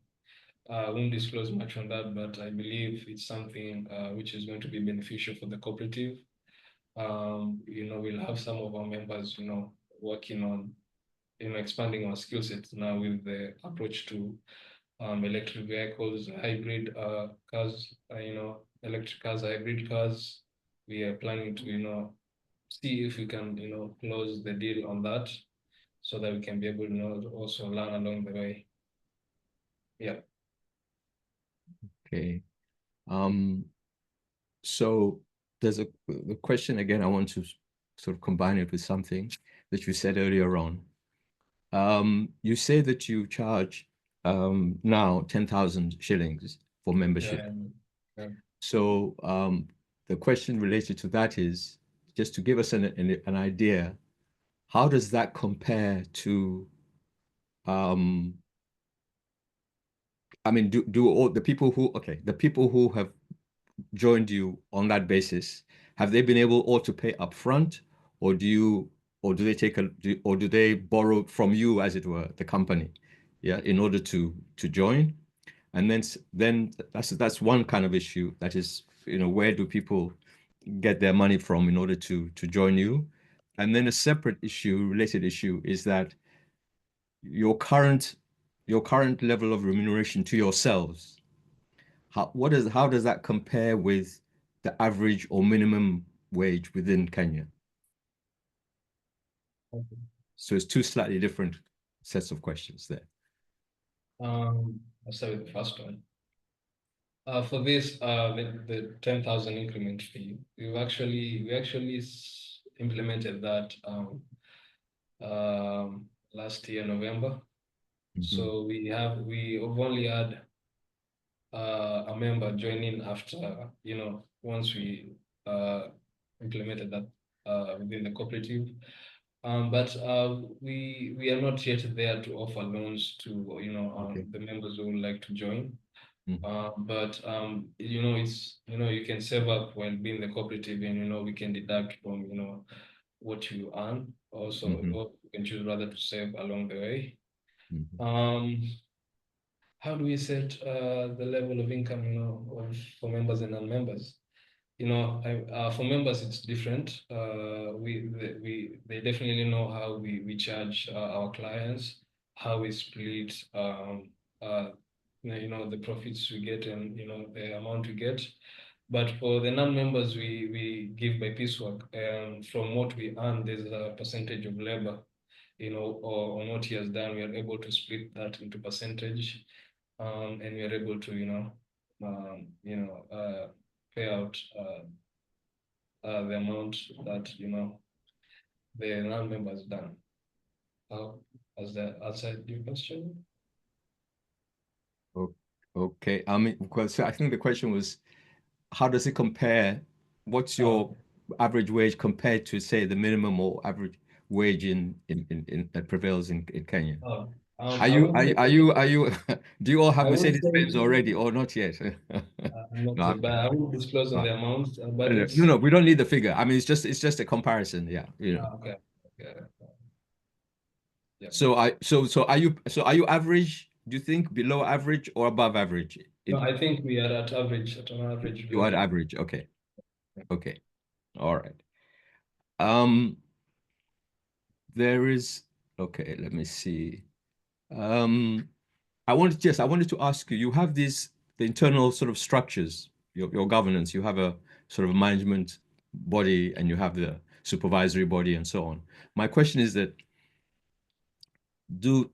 I won't disclose much on that, but I believe it's something which is going to be beneficial for the cooperative. We'll have some of our members, working on, expanding our skill sets now with the approach to electric vehicles, hybrid cars, electric cars, hybrid cars. We are planning to, see if we can, close the deal on that so that we can be able, to also learn along the way. Yeah. Okay. So there's the question again. I want to sort of combine it with something that you said earlier on. You say that you charge now 10,000 shillings for membership. Yeah. So the question related to that is just to give us an idea, how does that compare to, I mean, do all the people who, okay, the people who have joined you on that basis, have they been able all to pay upfront, or do they take or do they borrow from you, as it were, the company, yeah, in order to join? And then that's one kind of issue. That is, where do people get their money from in order to join you? And then a separate issue, related issue, is that your current level of remuneration to yourselves, how does that compare with the average or minimum wage within Kenya? Okay. So it's two slightly different sets of questions there. I'll start with the first one. For this, the 10,000 increment fee, we actually implemented that last year, November. So we've only had a member joining after, once we implemented that within the cooperative. But we are not yet there to offer loans to, Okay. the members who would like to join. Mhm. But it's, you can save up while being the cooperative, and we can deduct from, what you earn also, or you can choose rather to save along the way. How do we set the level of income, for members and non-members? For members, it's different. They definitely know how we charge our clients, how we split, the profits we get and, the amount we get. But for the non-members, we give by piecework. And from what we earn, there's a percentage of labor, or on what he has done. We are able to split that into percentage, and we are able to, pay out the amount that, the non-members done. Has that answered your question? Okay. I mean, because I think the question was, how does it compare? What's your average wage compared to, say, the minimum or average wage that prevails in Kenya? I would say, Do you all have I would Mercedes say, Benz already or not yet? not No, yet, but I won't disclose on no, the amount, but no, it's no, we don't need the figure. I mean, it's just a comparison. Yeah, okay. Yeah. So are you average? Do you think below average or above average? No, I think we are at an average You are level. average. Okay. Okay. All right. Um, there is, okay, let me see. I wanted to ask you, you have the internal sort of structures, your governance, you have a sort of management body and you have the supervisory body and so on. My question is that do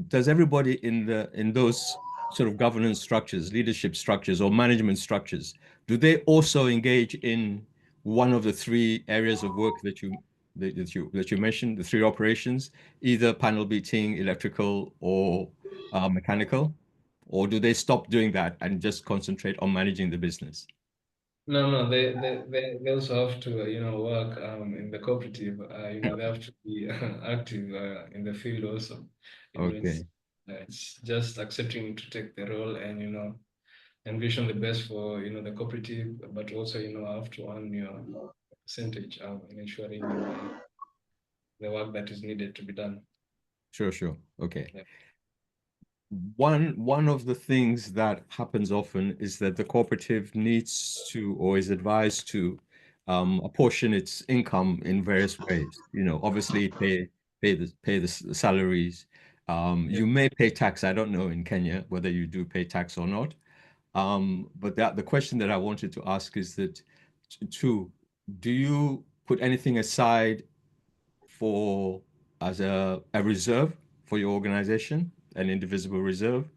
does everybody in those sort of governance structures, leadership structures or management structures, do they also engage in one of the three areas of work that you mentioned, the three operations, either panel beating, electrical, or mechanical? Or do they stop doing that and just concentrate on managing the business? No, they also have to, work in the cooperative. They have to be active in the field also. Okay. It's just accepting to take the role and, envision the best for, the cooperative, but also, have to earn your percentage in ensuring, the work that is needed to be done. Sure. Okay. Yeah. One of the things that happens often is that the cooperative needs to, or is advised to, apportion its income in various ways. Obviously pay the salaries, You may pay tax. I don't know in Kenya whether you do pay tax or not. But the question that I wanted to ask is that, two, do you put anything aside for as a reserve for your organization, an indivisible reserve?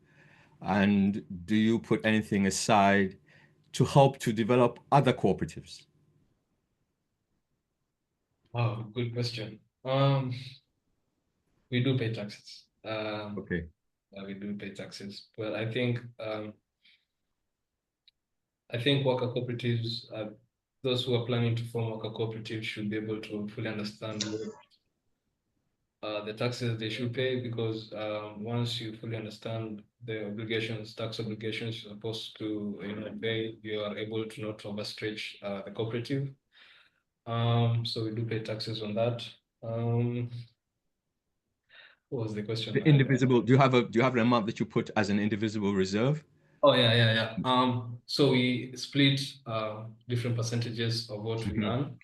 And do you put anything aside to help to develop other cooperatives? Wow, good question. We do pay taxes. Okay. We do pay taxes, but I think worker cooperatives, those who are planning to form worker cooperatives should be able to fully understand what the taxes they should pay, because once you fully understand the obligations, tax obligations you're supposed to pay, you are able to not overstretch the cooperative. So we do pay taxes on that. What was the question? The indivisible, do you have an amount that you put as an indivisible reserve? Oh, yeah. So we split different percentages of what we earn.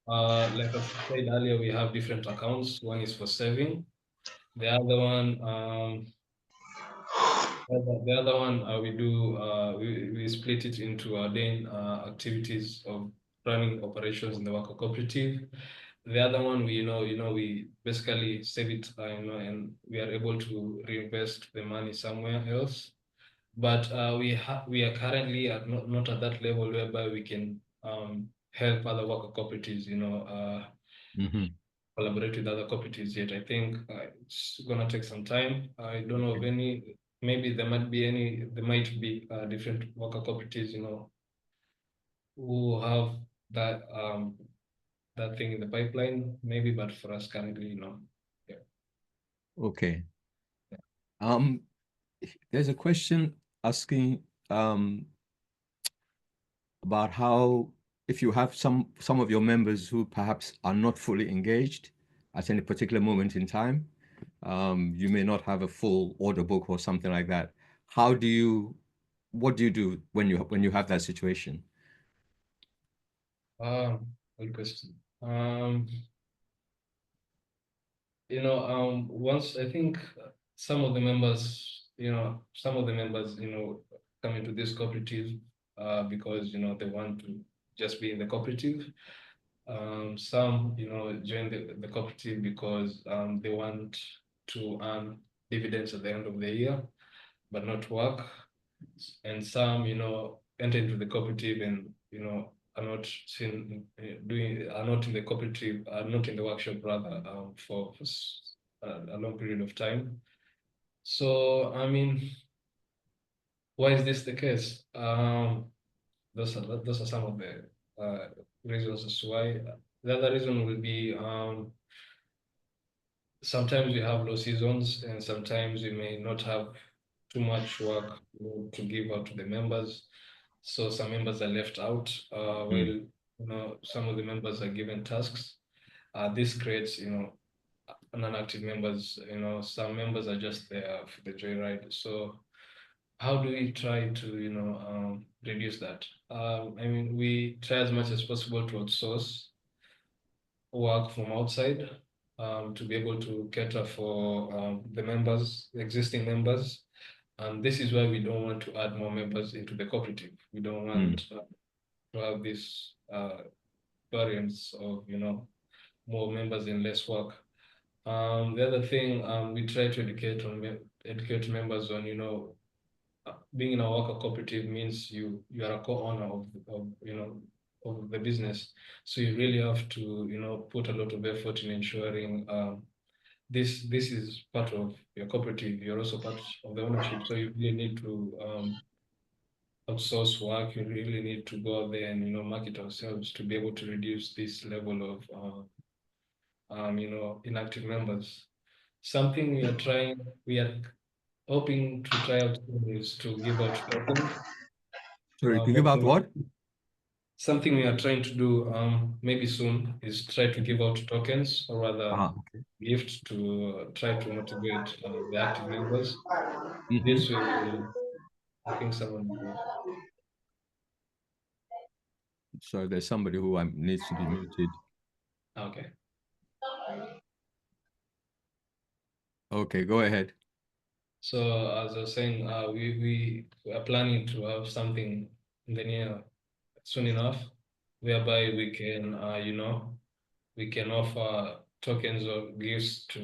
Like I said earlier, we have different accounts. One is for saving. The other one, we split it into our daily activities of running operations in the worker cooperative. The other one, we basically save it, and we are able to reinvest the money somewhere else. But we are currently not at that level whereby we can help other worker cooperatives, collaborate with other cooperatives yet. I think it's gonna take some time. I don't know of any. Maybe there might be different worker cooperatives, who have that thing in the pipeline, maybe. But for us currently, yeah. Okay. There's a question asking about how, if you have some of your members who perhaps are not fully engaged at any particular moment in time, you may not have a full order book or something like that. What do you do when you have that situation? Good question. Once I think some of the members, come into this cooperative because they want to just be in the cooperative. Some, join the cooperative because they want to earn dividends at the end of the year, but not work. And some, enter into the cooperative and, are not are not in the cooperative, are not in the workshop rather, for a long period of time. So, I mean, why is this the case? Those are some of the reasons as to why. The other reason will be sometimes we have low seasons, and sometimes we may not have too much work to give out to the members. So some members are left out while some of the members are given tasks. This creates non-active members. Some members are just there for the joyride. So how do we try to reduce that? I mean, we try as much as possible to outsource work from outside, to be able to cater for the existing members. And this is why we don't want to add more members into the cooperative. We don't want to have this variance of more members and less work. The other thing, we try to educate members on being in a worker cooperative means you are a co-owner of the business. So you really have to put a lot of effort in ensuring this is part of your cooperative. You're also part of the ownership. So you really need to outsource work. You really need to go out there and market ourselves to be able to reduce this level of inactive members. Something we are hoping to try out is to give out tokens. Sorry, to give out what? Something we are trying to do maybe soon is try to give out tokens, or rather gifts, to try to motivate the active members. This will, I think someone will. So there's somebody who needs to be muted. Okay. Okay, go ahead. So as I was saying, we are planning to have something in the near soon enough, whereby we can we can offer tokens or gifts to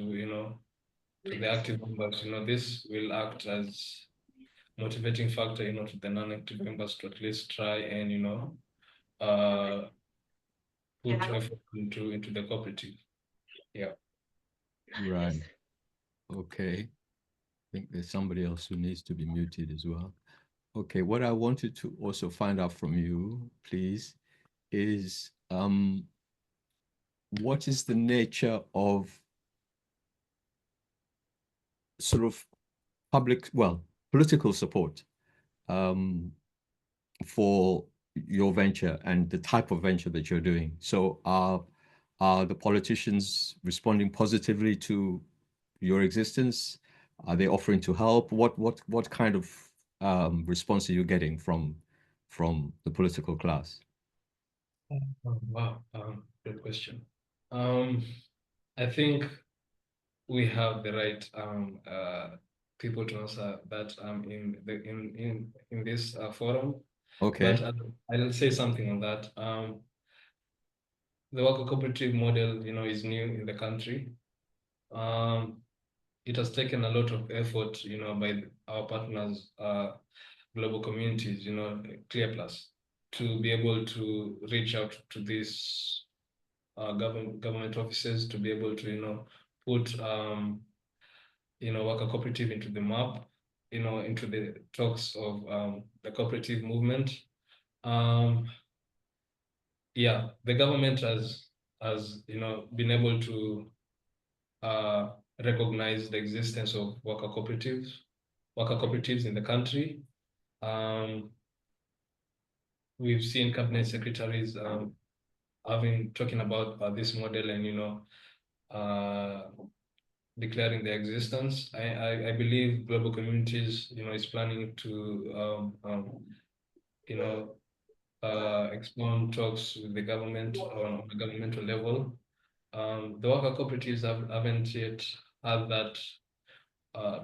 to the active members. This will act as motivating factor to the non-active members to at least try and put effort into the cooperative. Yeah. Right. Okay. I think there's somebody else who needs to be muted as well. Okay, what I wanted to also find out from you, please, is what is the nature of sort of political support for your venture and the type of venture that you're doing? So are the politicians responding positively to your existence? Are they offering to help? What kind of response are you getting from the political class? Oh, wow, good question. I think we have the right people to answer that in this forum. Okay. But I'll say something on that. The worker cooperative model, is new in the country. It has taken a lot of effort, by our partners, global communities, Clear Plus, to be able to reach out to these government offices, to be able to, put worker cooperative into the map, into the talks of the cooperative movement. Yeah, the government has been able to recognize the existence of worker cooperatives in the country. We've seen cabinet secretaries talking about this model and declaring their existence. I believe global communities is planning to expand talks with the government on a governmental level. The worker cooperatives haven't yet had that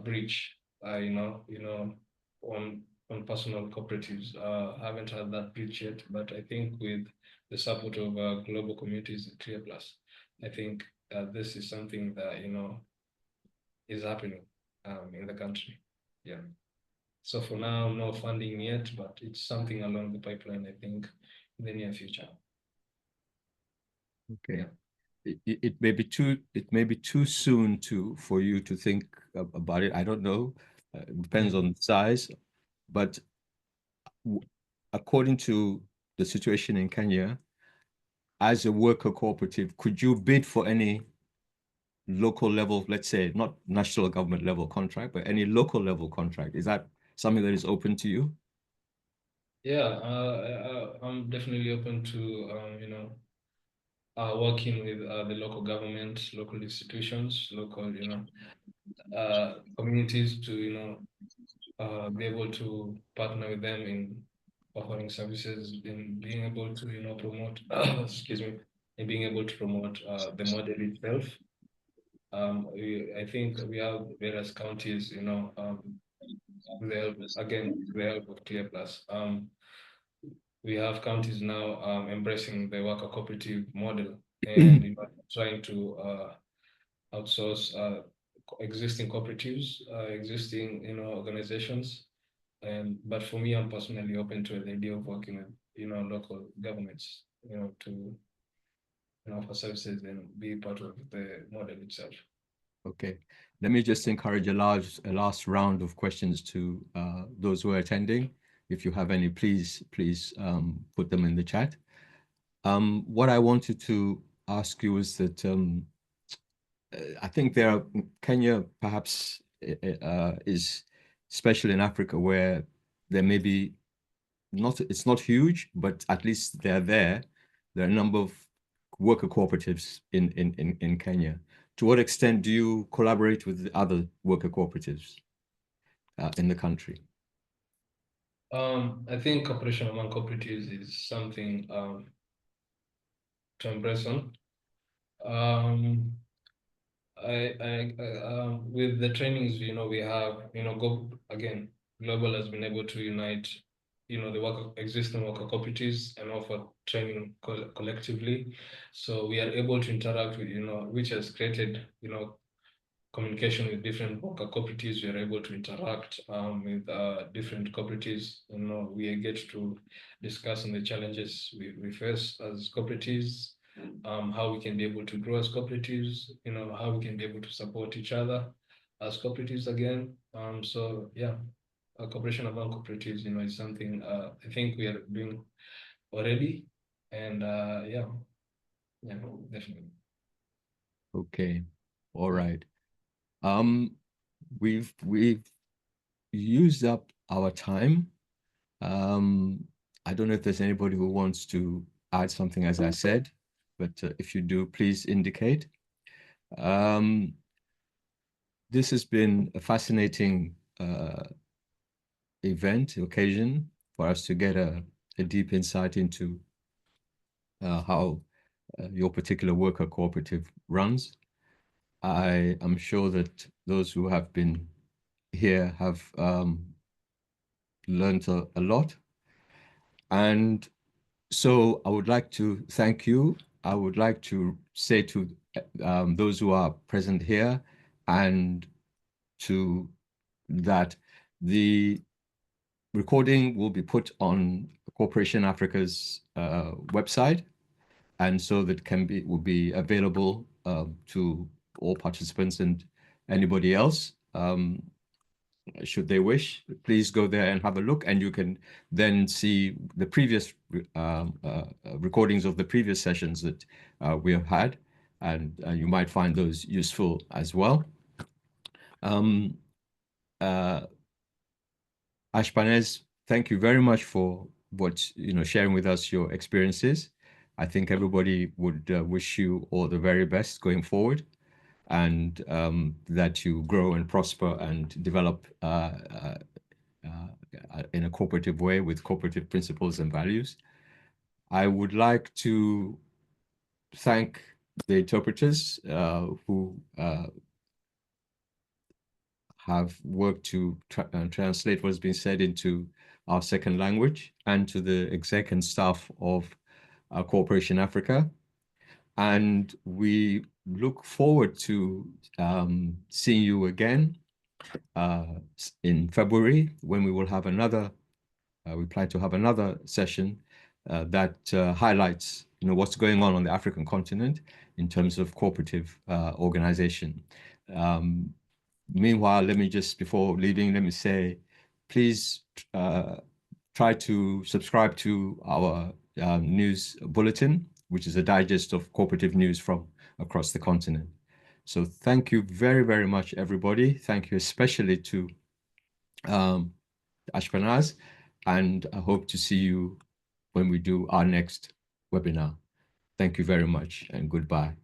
breach, on personal cooperatives. Haven't had that breach yet, but I think with the support of global communities and Clear Plus, I think this is something that is happening in the country. Yeah. So for now, no funding yet, but it's something along the pipeline, I think, in the near future. Okay. Yeah. It may be too soon for you to think about it. I don't know. It depends on size, but according to the situation in Kenya, as a worker cooperative, could you bid for any local level, let's say not national government level contract, but any local level contract? Is that something that is open to you? Yeah, I'm definitely open to working with the local government, local institutions, local communities to be able to partner with them in offering services, in being able to promote excuse me, in being able to promote the model itself. I think we have various counties, with the help, again, with the help of Clear Plus. We have counties now embracing the worker cooperative model and trying to outsource existing cooperatives, existing organizations. But for me, I'm personally open to the idea of working with local governments, to offer services and be part of the model itself. Okay, let me just encourage a last round of questions to those who are attending. If you have any, please put them in the chat. What I wanted to ask you is that I think Kenya perhaps is special in Africa, where there may be it's not huge, but at least they're there. There are a number of worker cooperatives in Kenya. To what extent do you collaborate with the other worker cooperatives in the country? I think cooperation among cooperatives is something to embrace on. with the trainings, we have, Global has been able to unite, the existing worker cooperatives and offer training collectively. So we are able to interact with, which has created, communication with different worker cooperatives. We are able to interact with different cooperatives. We get to discuss on the challenges we face as cooperatives, how we can be able to grow as cooperatives, how we can be able to support each other as cooperatives again. So yeah, cooperation among cooperatives, is something I think we are doing already. And yeah, definitely. Okay, all right. We've used up our time. I don't know if there's anybody who wants to add something, as I said, but if you do, please indicate. This has been a fascinating occasion for us to get a deep insight into how your particular worker cooperative runs. I am sure that those who have been here have learned a lot. And so I would like to thank you. I would like to say to those who are present here and to that the recording will be put on Corporation Africa's website, and so that will be available to all participants and anybody else. Should they wish, please go there and have a look, and you can then see the previous recordings of the previous sessions that we have had, and you might find those useful as well. Ashpanez, thank you very much for sharing with us your experiences. I think everybody would wish you all the very best going forward, and that you grow and prosper and develop in a cooperative way with cooperative principles and values. I would like to thank the interpreters who have worked to translate what's been said into our second language, and to the exec and staff of Corporation Africa. And we look forward to seeing you again in February, when we will have another, we plan to have another session that highlights what's going on the African continent in terms of cooperative organization. Meanwhile, before leaving, let me say, please try to subscribe to our news bulletin, which is a digest of cooperative news from across the continent. So thank you very, very much, everybody. Thank you especially to Ashpanaz, and I hope to see you when we do our next webinar. Thank you very much, and goodbye.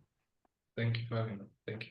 Thank you for having me. Thank you.